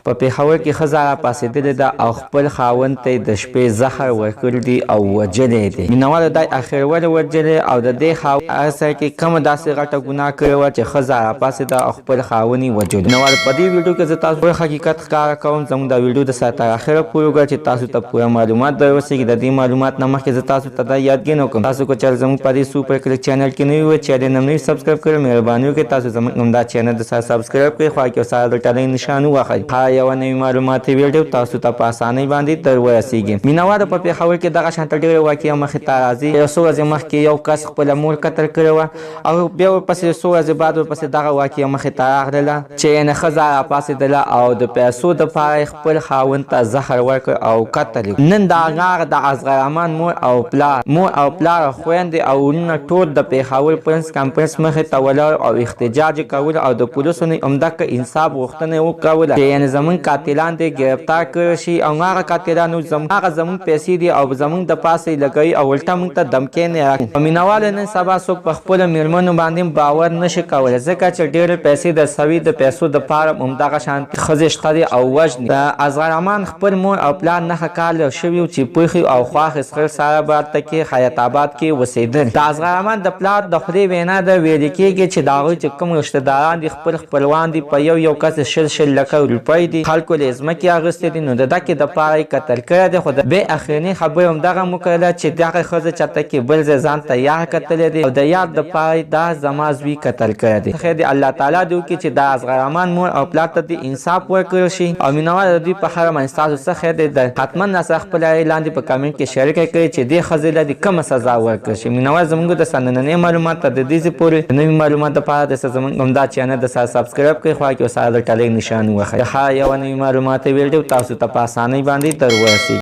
په پیښور کې ښځه راپاڅېدلې ده او خپل خاوند ته د شپې زهر ورکړی دی او وژلی دی. مینهوالو دا اخر ولې وژلی او د دې خاوند سره کې کومه داسې غټه ګناه کړې وه چې ښځه راپاڅېده او خپل خاوند یې وژلی. مینهوالو په دې ویډیو کې زه تاسو ټول حقیقت ښکاره کوم. زموږ دا ویډیو د سره تر اخره پورې وګورئ چې تاسو ته پوره معلومات در ورسېږي. د دې معلومات نه مخکې زه تاسو ته دا یادګینه وکړم تاسو که چېرې زموږ په دې سوپر کلیک چینل کې نوي وئ چینل هم نوي سبسکرایب کړئ مهرباني وکړئ تاسو زموږ همدا چینل د سره سبسکرایب کړئ خوا کې سره د ټلۍ نښان ووهئ. هر یوه نوې معلوماتي ویډیو تاسو ته په اسانۍ باندې در ورسېږي. مینهوالو په پیښور کې دغه شانته ډېرې واقعې مخې ته راځي. یو څو ورځې مخکې یو کس خپله مور قتل کړې وه او بیا ورپسې څو ورځې بعد ورپسې دغه واقعه مخې ته راغله چې یعنې ښځه راپاڅېدله او د پیسو دپاره یې خپل خاوند ته زهر ورکړ او قتل یې. نن د هغه د اصغرحمان مور او پلار او خویندې او وروڼه ټول د پیښور پرنس کانفرنس مخې ته ولاړ او احتجاج یې کول او د پولیسو نه همدغه انصاف غوښتنه یې وکوله چې یعنې زموږ قاتلان دې ګرفتار کړی شي او هغه قاتلانو هغه زموږ پیسې دي او زموږ د پاسه یې لګوي او الټه موږ ته دمکې نه راکوي. په مینهوالو نن سبا څوک په خپلو میرمنو باندې باور نشي کولی ځکه چې ډېرې پیسې د سوي د پیسو دپاره همدغه شانتې ښځې شته دي او وژني. د اصغرحمان خپل مور او پلار 9 کاله شوي و چې پوښي او خواښې سخر ساره باته کې حیات آباد کې اوسېدل. د اصغرحمان د پلار د خدای وینا ده ویل کېږي چې د هغوی چې کوم رشته داران دي خپل خپلوان دي په یو کس 6 لکه روپۍ دي خلکو له ځمکې اخیستې دي نو د دکې دپاره یې قتل کړی دی. خو د بې اخرنۍ خبرې همدغه وکړله چې دغه ښځه چېرته کې بل ځای ځان ته یار کتلی دی او د یار دپاره دا زما زوی قتل کړی دی. خیر دی الله تعالی دې وکړي چې د اصغرحمان مور او پلار ته دې انصاف ورکړی شي او مینهوالو د دوی په هره باندې ستاسو څه خیر دی حتما راسره خپل رایې لاندې په کمنټ کې شریکه کړئ چې دې ښځې له دې کومه سزا ورکړل شي. مینهوال زموږ د نننۍ معلومات ته د دې ځای پورې د نوي معلومات دپاره د زموږ همدا چینل د سره سبسکرایب کړئ خوا کې سره د ټلۍ نښان ووهئ. د هر یوه نوي معلوماتي ویډیو تاسو ته په اسانۍ باندې در ورسېږي.